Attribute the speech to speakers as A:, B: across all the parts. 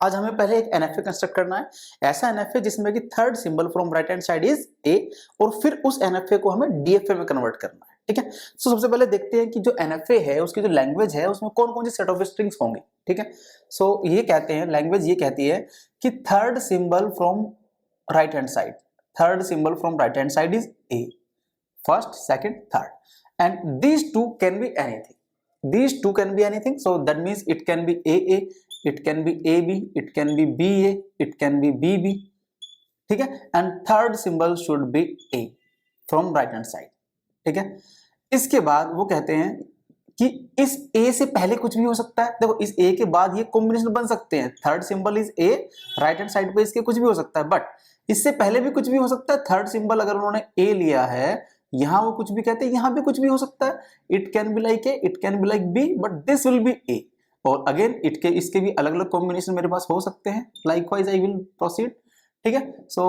A: आज हमें पहले एक एनएफए कंस्ट्रक्ट करना है, ऐसा एनएफए जिसमें कि third symbol from right hand side is a, और फिर उस एनएफए को हमें डीएफए में कन्वर्ट करना है। ठीक है, तो सबसे पहले देखते हैं कि जो एनएफए है उसकी जो लैंग्वेज है उसमें कौन कौन सी सेट ऑफ स्ट्रिंग्स होंगी। ठीक है, सो ये कहते हैं, लैंग्वेज ये कहती है कि third symbol from right hand side, third symbol from right hand side is a, first, second, third, and these two can be anything, these two can be anything, so that means it can be AA, it can be AB, it can be BA, it can be BB. ठीक है, and third symbol should be A from right hand side. ठीक है, इसके बाद वो कहते हैं कि इस A से पहले कुछ भी हो सकता है। देखो इस A के बाद ये कॉम्बिनेशन बन सकते हैं, third symbol is A, right hand side पे इसके कुछ भी हो सकता है, बट इससे पहले भी कुछ भी हो सकता है। थर्ड सिंबल अगर उन्होंने A लिया है, यहां वो कुछ भी कहते हैं, यहां भी कुछ भी हो सकता है। It can be like A, it can be like B, but this will be A. और अगेन इसके भी अलग अलग कॉम्बिनेशन मेरे पास हो सकते हैं। Likewise I will proceed. ठीक है, सो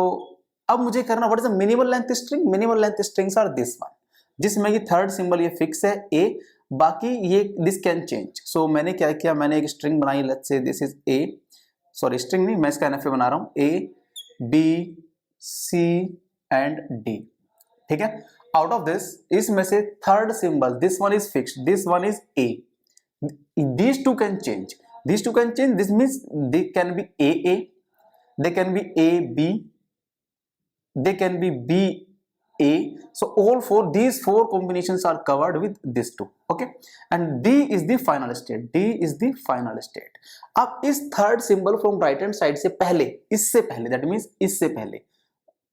A: अब मुझे करना what is the minimal length string. Minimal length strings are this one, जिसमें कि थर्ड सिंबल ये फिक्स है ए, बाकी ये दिस कैन चेंज। सो मैंने क्या किया, मैंने एक स्ट्रिंग बनाई, let's say this is A, sorry string नहीं, मैं इसका एनएफए बना रहा हूं, A B C and D. ठीक है, आउट ऑफ दिस, इसमें से third symbol this one is fixed, this one is A, these two can change, these two can change, this means they can be AA, they can be AB, they can be BA, so all four, these four combinations are covered with this two. Okay, and D is the final state, D is the final state. अब इस third symbol from right hand side से पहले, इससे पहले, that means इससे पहले,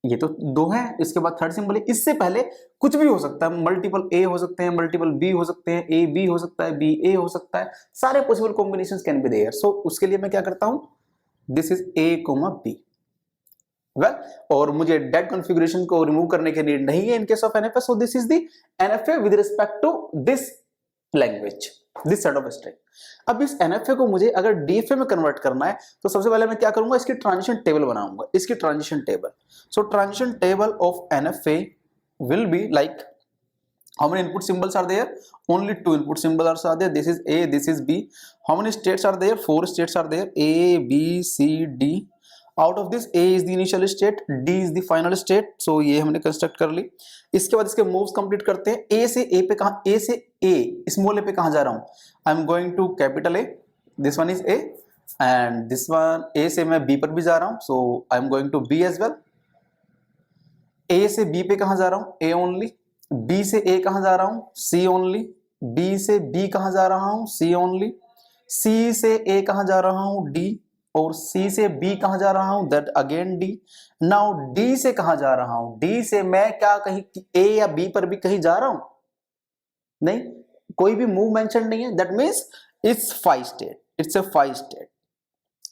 A: ये तो दो है, इसके बाद थर्ड सिंबल है, इससे पहले कुछ भी हो सकता है। मल्टीपल ए हो सकते हैं, मल्टीपल बी हो सकते हैं, ए बी हो सकता है, बी ए हो सकता है, सारे possible combinations can be there. So उसके लिए मैं क्या करता हूं, this is a comma B. Well, और मुझे डेड कॉन्फ़िगरेशन को रिमूव करने के लिए नहीं है in case of NFA, so this is the NFA with respect to this language, this set of string. अब इस एनएफए को मुझे अगर डीएफए में कन्वर्ट करना है, तो सबसे पहले मैं क्या करूंगा, इसकी ट्रांजिशन टेबल बनाऊंगा, इसकी transition table. So transition table of NFA will be like, how many input symbols are there? Only two input symbols are there, this is A, this is B. How many states are there? 4 states are there, A, B, C, D. Out of this, A is the initial state, D is the final state. So ये हमने construct कर ली। इसके बाद इसके moves complete करते हैं। A से A पे कहाँ, A से A स्मॉल a पे कहाँ जा रहा हूँ, I am going to capital A, this one is A, and this one A से मैं B पर भी जा रहा हूँ, so I am going to B as well. A से B पे कहां जा रहा हूं, A ओनली। B से A कहां जा रहा हूं, C ओनली। B से B कहां जा रहा हूं, C ओनली। C से A कहां जा रहा हूं, D, और C से B कहां जा रहा हूं, that again D। Now D से कहां जा रहा हूं, D से मैं क्या कहीं A या B पर भी कहीं जा रहा हूं, नहीं, कोई भी मूव मेंशन नहीं है, that means it's 5 state, it's a 5 state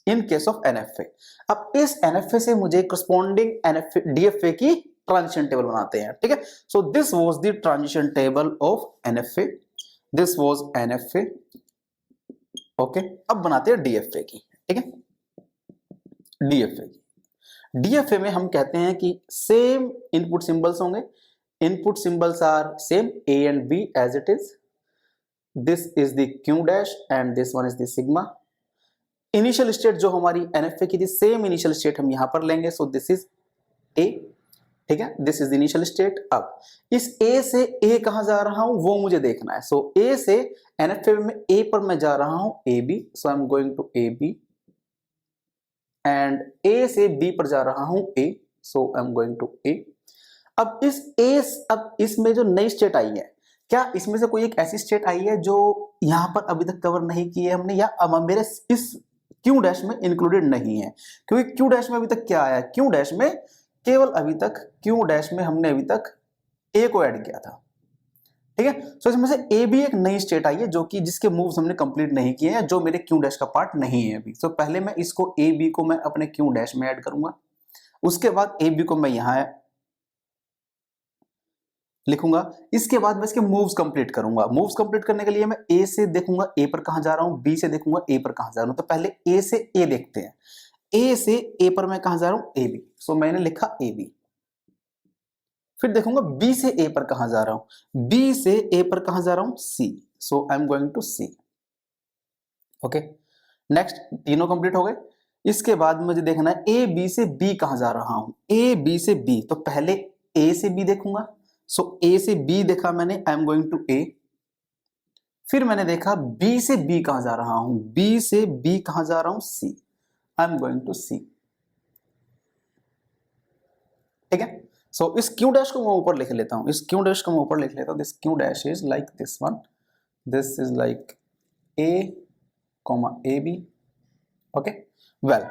A: in case of NFA. अब इस एनएफए से मुझे करस्पॉन्डिंग एनएफए डीएफए की ट्रांजिशन टेबल बनाते हैं। ठीक है, so this was the transition table of NFA, this was NFA. Okay, अब बनाते हैं डीएफए की। ठीक है, डीएफए की, डीएफए में हम कहते हैं कि सेम इनपुट सिंबल्स होंगे, input symbols are same A and B as it is, this is the Q dash and this one is the sigma. Initial state जो हमारी एनएफए की थी, सेम इनिशियल स्टेट हम यहां पर लेंगे, सो दिस इज ए। ठीक है, this is the initial state. अब इस A से A कहां जा रहा हूं वो मुझे देखना है। सो A से एनएफए में A पर मैं जा रहा हूं AB, so I am going to AB, and A से B पर जा रहा हूं A, so I am going to A। अब अब इसमें जो नई स्टेट आई है, क्या इसमें से कोई एक ऐसी स्टेट आई है जो यहां पर अभी तक कवर नहीं की है हमने, या अब मेरे इस क्यू डैश में इंक्लूडेड नहीं है? क्योंकि क्यू डैश में अभी तक क्या आया, क्यू डैश में केवल अभी तक क्यू डैश में हमने अभी तक ए को ऐड किया था। ठीक है, सो इसमें से ए भी एक नई स्टेट आई है जो कि जिसके मूव्स हमने कंप्लीट नहीं किए हैं, जो मेरे क्यू डैश का पार्ट नहीं है अभी। सो पहले मैं इसको ए बी को मैं अपने क्यू डैश में ऐड करूंगा, उसके बाद ए बी को मैं यहां लिखूंगा, इसके बाद मैं इसके मूव्स कंप्लीट करूंगा। मूव्स कंप्लीट करने के लिए मैं ए से देखूंगा ए पर कहां जा रहा हूं, बी से देखूंगा ए पर कहां जा रहा हूं। तो पहले ए से ए देखते हैं, ए से ए पर मैं कहां जा रहा हूं, ए बी, सो मैंने लिखा ए बी। फिर देखूंगा बी से ए पर कहां जा रहा हूं, बी से ए पर कहां जा रहा हूं, C, so I am going to C. Okay, next तीनों कंप्लीट हो गए। इसके बाद मुझे देखना है ए बी से बी कहां जा रहा हूं, ए बी से बी, तो पहले ए से बी देखूंगा। सो ए से बी देखा मैंने, आई एम गोइंग टू ए। फिर मैंने देखा बी से बी कहां जा रहा हूं, बी से बी कहां जा रहा हूं, सी, आई एम गोइंग टू सी। ठीक है, सो इस क्यू डैश को मैं ऊपर लिख लेता हूं, इस क्यू डैश को मैं ऊपर लिख लेता हूं। This Q dash is like this one, this is like A comma A B. Okay, well,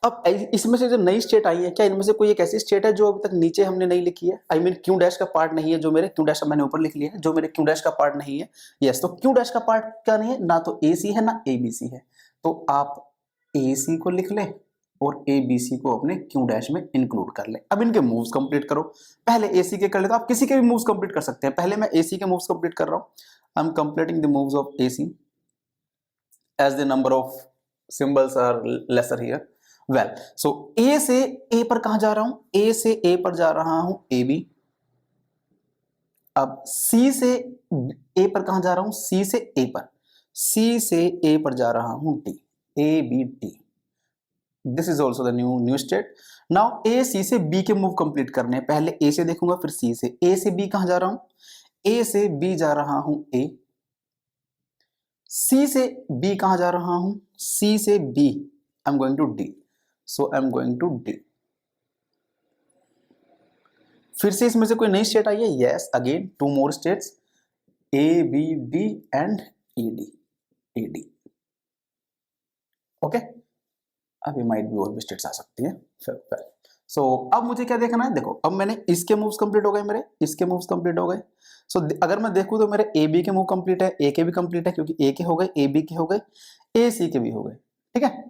A: अब इसमें से जो नई स्टेट आई है, क्या इनमें से कोई एक ऐसी स्टेट है जो अभी तक नीचे हमने नहीं लिखी है? आई मीन क्यू डैश का पार्ट नहीं है, जो मेरे क्यू डैश का मैंने ऊपर लिख लिया है, जो मेरे क्यू डैश का पार्ट नहीं है। यस, तो क्यू डैश का पार्ट क्या नहीं है, ना तो ए सी है ना ए बी सी है। तो आप ए सी को लिख लें और ए बी सी को अपने क्यू डैश में इंक्लूड कर लें। अब इनके मूव्स कंप्लीट करो। पहले ए सी के कर लेते, आप किसी के भी मूव्स कंप्लीट कर सकते हैं। पहले मैं ए सी के मूव्स कंप्लीट कर रहा हूं। I am completing the moves of A C as the number of symbols are lesser here. Well, so A से ए पर कहां जा रहा हूं, ए से ए पर जा रहा हूं ए बी। अब सी से ए पर कहां जा रहा हूं, सी से ए पर, सी से ए पर जा रहा हूं D, A B D. This is also the new state. Now A C से बी के मूव कंप्लीट करने हैं। पहले ए से देखूंगा, फिर सी से। ए से बी कहां जा रहा हूं, ए से बी जा रहा हूं ए। सी से बी कहां जा रहा हूं, सी से B, I am going to D, so I am going to D. फिर से इसमें से कोई नई स्टेट आई है? Yes, again two more states, A B D and E D, E D. Okay, अभी माइट भी और भी स्टेट्स आ सकती है। सो अब मुझे क्या देखना है, देखो अब मैंने इसके मूव्स कंप्लीट हो गए, मेरे इसके मूव्स कंप्लीट हो गए। सो अगर मैं देखूं तो मेरे ए बी के मूव कंप्लीट है, ए के भी कंप्लीट है, क्योंकि ए के हो गए, ए बी के हो गए, ए सी के भी हो गए। ठीक है,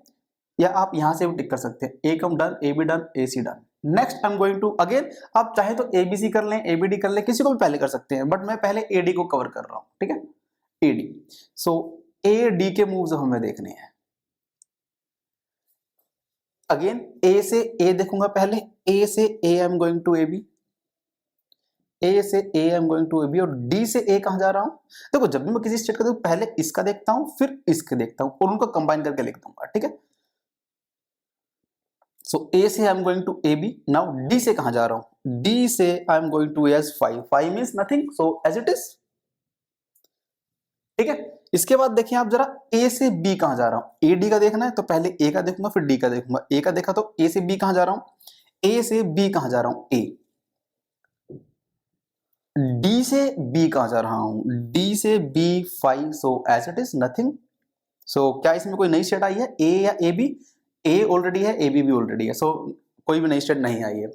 A: या आप यहां से भी टिक कर सकते हैं, A come done, A B done, A C done. Next I am going to again, आप चाहे तो ए बी सी कर लें, ए बी डी कर लें, किसी को भी पहले कर सकते हैं, बट मैं पहले ए डी को कवर कर रहा हूं। ठीक है, A D. So A D के मूव्स हमें देखने हैं। अगेन ए से ए देखूंगा, पहले ए से A I am going to A B, A से A I am going to A B. और डी से ए कहां जा रहा हूं, देखो जब भी मैं किसी स्टेट का देखूं, पहले इसका देखता हूं, फिर इसके देखता हूं, और उनको कंबाइन करके लिख दूंगा। ठीक है, सो ए से I am going to A B. Now D से कहां जा रहा हूं, डी से I am going to S 5, 5 means nothing, so as it is. ठीक है, इसके बाद देखिए आप जरा, ए से बी कहां जा रहा हूं, ए डी का देखना है तो पहले ए का देखूंगा, फिर डी का देखूंगा। ए का देखा तो ए से बी कहां जा रहा हूं, ए से बी कहां जा रहा हूं, ए। डी से बी कहां जा रहा हूं, डी से B 5, so as it is nothing. So क्या इसमें कोई नई स्टेट आई है, ए या ए बी? ए ऑलरेडी है, ए बी भी ऑलरेडी है, सो कोई भी नई स्टेट नहीं आई है।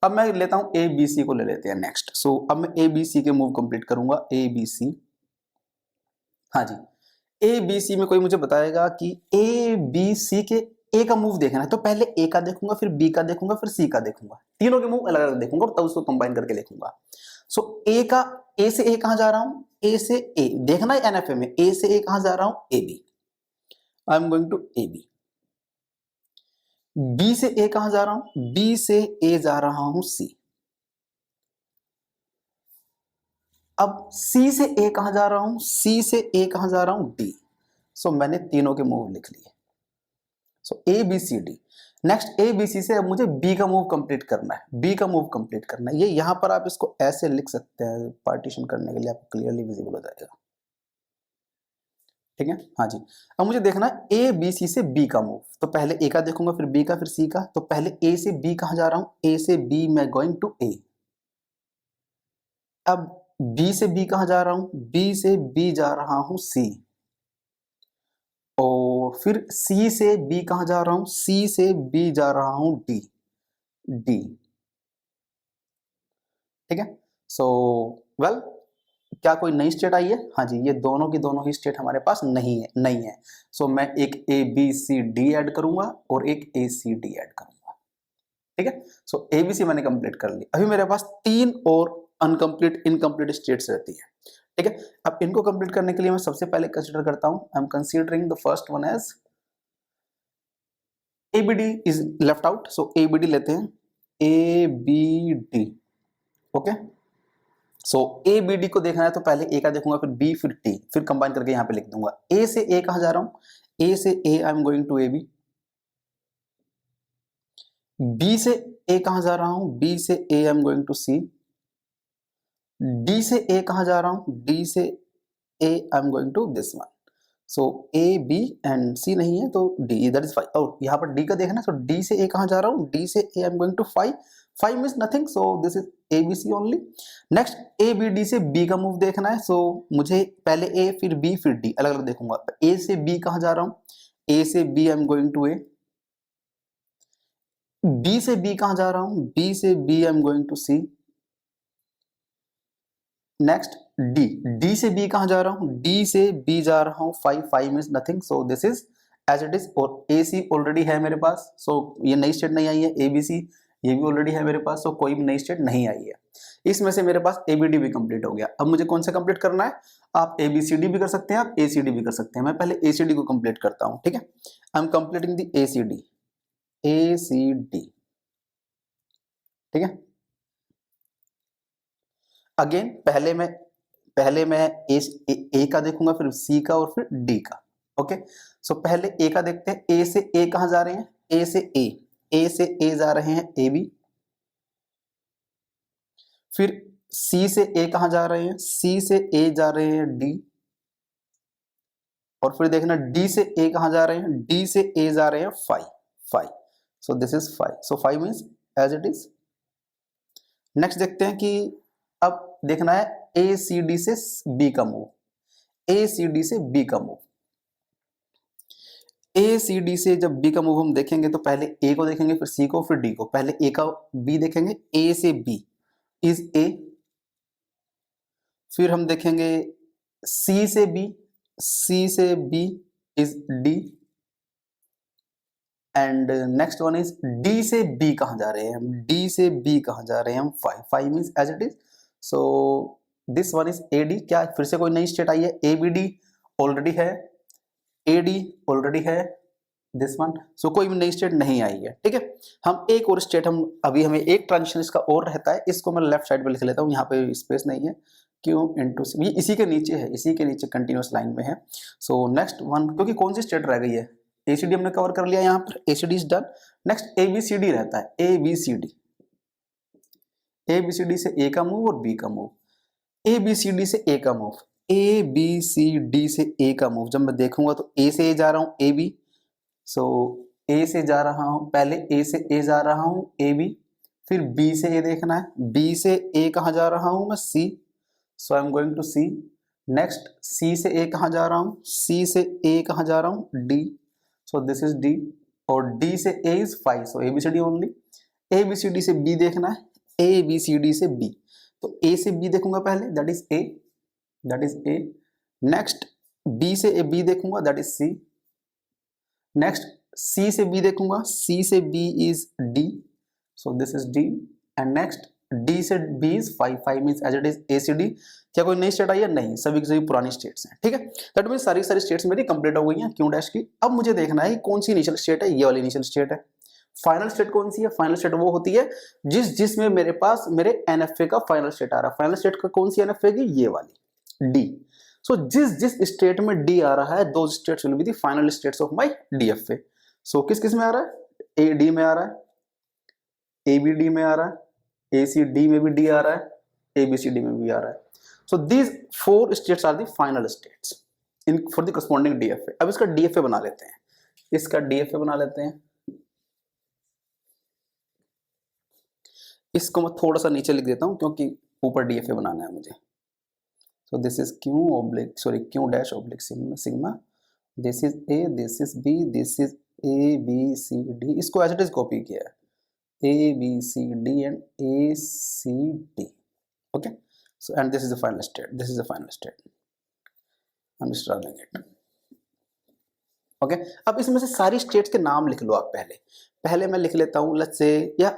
A: अब मैं लेता हूं ए बी सी को, ले लेते हैं नेक्स्ट। सो अब मैं ए बी सी के मूव कंप्लीट करूंगा, ए बी सी। हाँ जी, ए बी सी में कोई मुझे बताएगा कि ए बी सी के ए का मूव देखना है, तो पहले ए का देखूंगा, फिर बी का देखूंगा, फिर सी का देखूंगा, तीनों के मूव अलग अलग देखूंगा और तब उसको कंबाइन करके लिखूंगा। सो ए का, ए से ए कहां जा रहा हूं, ए से ए देखना है एनएफए में, ए से ए कहां जा रहा हूं, A B, I am going to A B. B से ए कहां जा रहा हूं, बी से ए जा रहा हूं सी। अब सी से ए कहां जा रहा हूं, सी से ए कहां जा रहा हूं, डी। सो मैंने तीनों के मूव लिख लिए। So A B C D. Next A B C से अब मुझे बी का मूव कंप्लीट करना है, बी का मूव कंप्लीट करना है। ये यहां पर आप इसको ऐसे लिख सकते हैं, पार्टीशन करने के लिए आपको क्लियरली विजिबल हो जाएगा। ठीक है, हाँ जी। अब मुझे देखना है ए बी सी से बी का मूव, तो पहले ए का देखूंगा, फिर बी का, फिर सी का। तो पहले ए से बी कहां जा रहा हूं, ए से बी मैं गोइंग टू ए। अब बी से बी कहां जा रहा हूं, बी से बी जा रहा हूं सी। और फिर सी से बी कहां जा रहा हूं, सी से बी जा रहा हूं डी, डी। ठीक है, सो वेल, क्या कोई नई स्टेट आई है? हाँ जी, ये दोनों की दोनों ही स्टेट हमारे पास नहीं है। सो मैं एक A B C D add करूंगा और एक ए सी डी ऐड करूंगा। ठीक है, सो ए बी सी मैंने कंप्लीट कर ली। अभी मेरे पास 3 और अनकंप्लीट इनकंप्लीट स्टेट्स रहती है। ठीक है, अब इनको कंप्लीट करने के लिए मैं सबसे पहले कंसीडर करता हूं, I am considering the first one as A B D is left out. So A B D लेते हैं, A B D. Okay, so A B D को देखना है तो पहले ए का देखूंगा, फिर बी, फिर टी, फिर कंबाइन करके यहां पे लिख दूंगा। ए से ए कहां जा रहा हूं, ए से A I am going to A B. B से ए कहाँ जा रहा हूं, बी से A I am going to C, D से ए कहाँ जा रहा हूं, डी से A I am going to this one. So A B and C नहीं है तो डी, दैट इज 5। और यहाँ पर डी का देखना, सो डी से ए कहाँ जा रहा हूँ, डी से A I am going to 5, 5 means nothing, so this is A B C only. Next A B D से बी का मूव देखना है, सो मुझे पहले ए फिर बी फिर डी अलग अलग देखूंगा। ए से बी कहाँ जा रहा हूँ, ए से B I am going to A, B से बी कहाँ जा रहा हूँ, बी से B I am going to C. Next D, D से बी कहाँ जा रहा हूँ, डी से बी जा रहा हूँ 5, 5 means nothing, so this is as it is. और ए सी ऑलरेडी है मेरे पास, सो ये नई स्टेट नहीं आई है। ए बी सी ये भी ऑलरेडी है मेरे पास, सो कोई भी नई स्टेट नहीं आई है। इसमें से मेरे पास ए बी डी भी कंप्लीट हो गया। अब मुझे कौन सा कंप्लीट करना है, आप ए बी सी डी भी कर सकते हैं, आप ए सी डी भी कर सकते हैं। मैं पहले ए सी डी को कंप्लीट करता हूँ, ठीक है। I am completing the A C D, A C D, ठीक है। अगेन पहले मैं ए का देखूंगा, फिर सी का और फिर डी का। ओके, सो पहले ए का देखते हैं। ए से ए कहां जा रहे हैं, ए से ए जा रहे हैं ए बी। फिर सी से ए कहां जा रहे हैं, सी से ए जा रहे हैं डी। और फिर देखना डी से ए कहां जा रहे हैं, डी से ए जा रहे हैं 5, 5, so this is 5, so 5 means as it is. Next देखते हैं कि अब देखना है ए सी डी से बी का मूव, ए सी डी से बी का मूव। ए सी डी से जब बी का मूव हम देखेंगे तो पहले ए को देखेंगे, फिर सी को, फिर डी को। पहले ए का बी देखेंगे, ए से बी इज ए। फिर हम देखेंगे सी से बी, सी से B is D. And next one is D से बी कहां जा रहे हैं हम, डी से बी कहां जा रहे हैं हम 5, 5 means as it is. So this one is A D. क्या फिर से कोई नई स्टेट आई है, ए बी डी ऑलरेडी है, ए डी ऑलरेडी है, दिस वन। सो कोई भी नई स्टेट नहीं आई है, ठीक है। हम एक और स्टेट, हम अभी हमें एक ट्रांजिशन इसका और रहता है, इसको मैं लेफ्ट साइड पे लिख लेता हूँ, यहाँ पे स्पेस नहीं है, क्यों इनटू सी, इसी के नीचे है, इसी के नीचे कंटिन्यूअस लाइन में है। सो नेक्स्ट वन, क्योंकि कौन सी स्टेट रह गई है, ए सी डी हमने कवर कर लिया, यहाँ पर A C D is done. Next A B C D रहता है, A B C D, A B C D से ए का मूव और बी का move, A B C D से ए का move, A B C D से A का मूव। जब मैं देखूंगा तो ए से ए जा रहा हूँ ए बी, सो ए से जा रहा हूँ, पहले ए से ए जा रहा हूँ ए बी, फिर बी से ए देखना है, बी से ए कहाँ जा रहा हूँ मैं C, so I am going to C. Next C से ए कहाँ जा रहा हूँ, सी से ए कहाँ जा रहा हूँ D, so this is D. और डी से A is 5, so A B C D only. A B C D से बी देखना है, ए बी सी डी से बी, तो ए से बी देखूंगा पहले, that is A, that is A. Next B से ए बी देखूंगा, that is C. Next C से बी देखूंगा, सी से B is D, so this is D. And next D से B is 5, 5 means as it is A C D. क्या कोई नई state आई है, नहीं, सभी की सभी पुरानी स्टेट्स हैं, ठीक है। दैट मीन्स सारी स्टेट्स मेरी कंप्लीट हो गई हैं क्यू डैश की। अब मुझे देखना है कौन सी इनिशियल स्टेट है, ये वाली इनिशियल स्टेट है। फाइनल स्टेट कौन सी है, फाइनल स्टेट वो होती है जिसमें मेरे पास मेरे एनएफए का फाइनल स्टेट आ रहा है। फाइनल स्टेट का कौन सी एनएफए की, ये वाली डी। सो जिस स्टेट में डी आ रहा है, दो states will be the final states of my DFA. So किस में आ रहा है, ए डी में आ रहा है, ए बी डी में आ रहा है, ए सी डी में भी डी आ रहा है, ए बी सी डी में भी आ रहा है। So these 4 states are the final states in for the corresponding DFA. अब इसका डीएफए बना लेते हैं, इसका डीएफए बना लेते हैं। इसको मैं थोड़ा सा नीचे लिख देता हूं क्योंकि ऊपर डीएफए बनाना है मुझे। So this is Q oblique, sorry Q dash oblique sigma, this is A, this is B, this is A B C D. इसको एज इट इज कॉपी किया है, A B C D and A C D. Okay, so and this is the final state, this is the final state, I am just writing it. Okay, अब इसमें से सारी states के नाम लिख लो आप। पहले मैं लिख लेता हूं, लेट्स से, या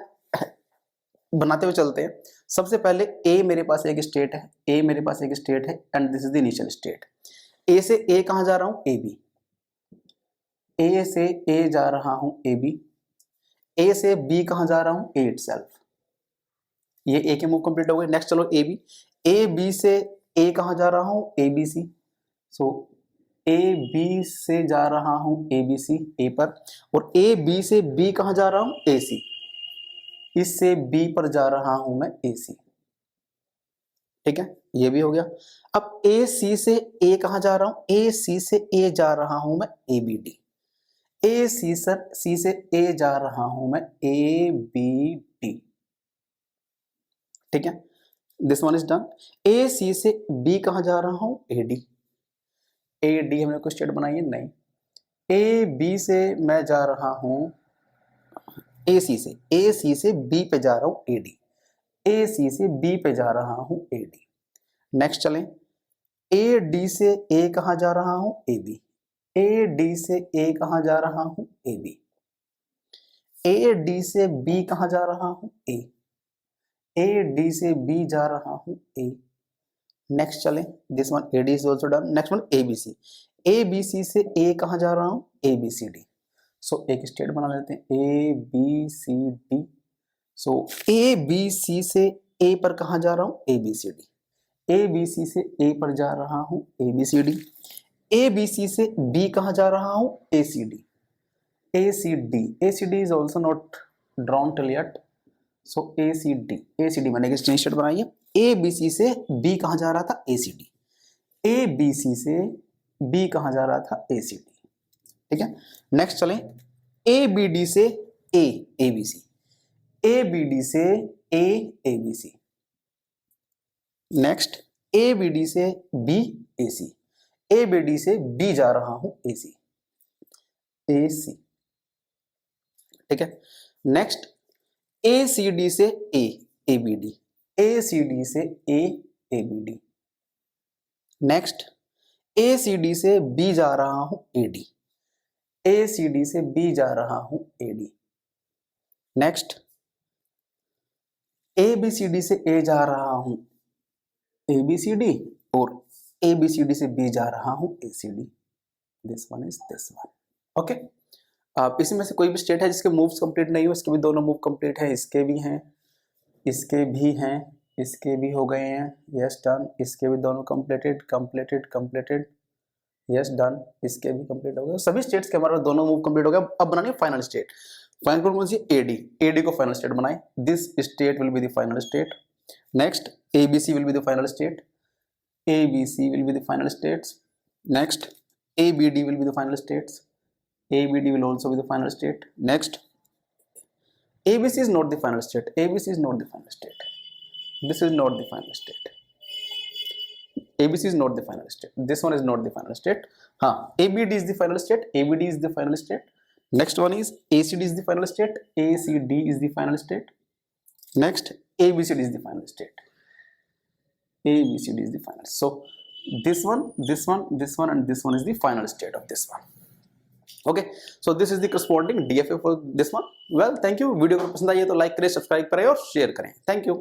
A: बनाते हुए चलते हैं। सबसे पहले ए मेरे पास एक स्टेट है, ए मेरे पास एक स्टेट है and this is the initial state. A से ए कहां जा रहा हूं, ए बी, ए से ए जा रहा हूं ए बी, ए से बी कहां जा रहा हूं, ए इटसेल्फ। ये ए के मूव कंप्लीट हो गए। नेक्स्ट चलो ए बी, ए बी से ए कहां जा रहा हूं, A B C. So A B से जा रहा हूं ए बी सी, ए पर, और ए बी से बी कहां जा रहा हूं, ए सी। इससे बी पर जा रहा हूं मैं ए सी, ठीक है, ये भी हो गया। अब ए सी से ए कहां जा रहा हूं, ए सी से ए जा रहा हूं मैं A B D, A C sir C से ए जा रहा हूं मैं ए बी डी, ठीक है, this one is done. A C से बी कहां जा रहा हूं ए डी, ए डी हमने कोई स्टेट बनाई है नहीं। ए बी से मैं जा रहा हूं ए सी से बी पे जा रहा हूं ए डी, ए सी से बी पे जा रहा हूं ए डी। नेक्स्ट चलें, ए डी से ए कहां जा रहा हूं ए बी, ए डी से ए कहां जा रहा हूं ए बी, ए डी से बी कहां जा रहा हूं ए डी से बी जा रहा हूं ए। नेक्स्ट चलें, this one A D is also done. Next one A B C से ए कहां जा रहा हूं ए बी सी डी। सो एक स्टेट बना लेते हैं A B C D. So A B C से ए पर कहां जा रहा हूं A B C D, A B C से ए पर जा रहा हूं A B C D, A B C से बी कहां जा रहा हूं A C D, A C D is also not drawn till yet. So A C D मैंने एक स्टेट बनाई है। ए बी सी से बी कहां जा रहा था ए C D, A B C से बी कहां जा रहा था ए सी डी, ठीक है। नेक्स्ट चलें, ए बी डी से A B C, A B D से A B C. Next A B D से B A C, A B D से बी जा रहा हूं ए सी, ठीक है। नेक्स्ट ए सी डी से A B D, A C D से A B D. Next A C D से बी जा रहा हूं A D, A C D से बी जा रहा हूं A D. Next A B C D से ए जा रहा हूं ए बी सी डी और ए बी सी डी से बी जा रहा हूं A C D. This one is this one, okay. आप इसी में से कोई भी स्टेट है जिसके मूव्स कंप्लीट नहीं हो, इसके भी दोनों मूव कंप्लीट है, इसके भी हैं, इसके भी हैं, इसके भी हो गए हैं, यस डन। इसके भी दोनों कंप्लीटेड, यस डन। इसके भी कंप्लीट हो गए, सभी स्टेट्स के हमारे दोनों मूव कंप्लीट हो गए। अब बनानी है फाइनल स्टेट। फाइनल कौन सी, एडी को फाइनल स्टेट बनाए। This state will be the final state. Next ABC will be the final state, ABC will be the final states. Next, ABD will be the final states. ABD will also be the final state. Next, ABC is not the final state. ABC is not the final state. This is not the final state. ABC is not the final state. This one is not the final state. ABD is the final state. ABD is the final state. Next one is ACD is the final state. ACD is the final state. Next, ABCD is the final state. ABCD is the final. So this one, and this one is the final state of this one. Okay, so this is the corresponding DFA for this one. Well, thank you. Video को पसंद आई है तो like करें, subscribe करें और share करें. Thank you.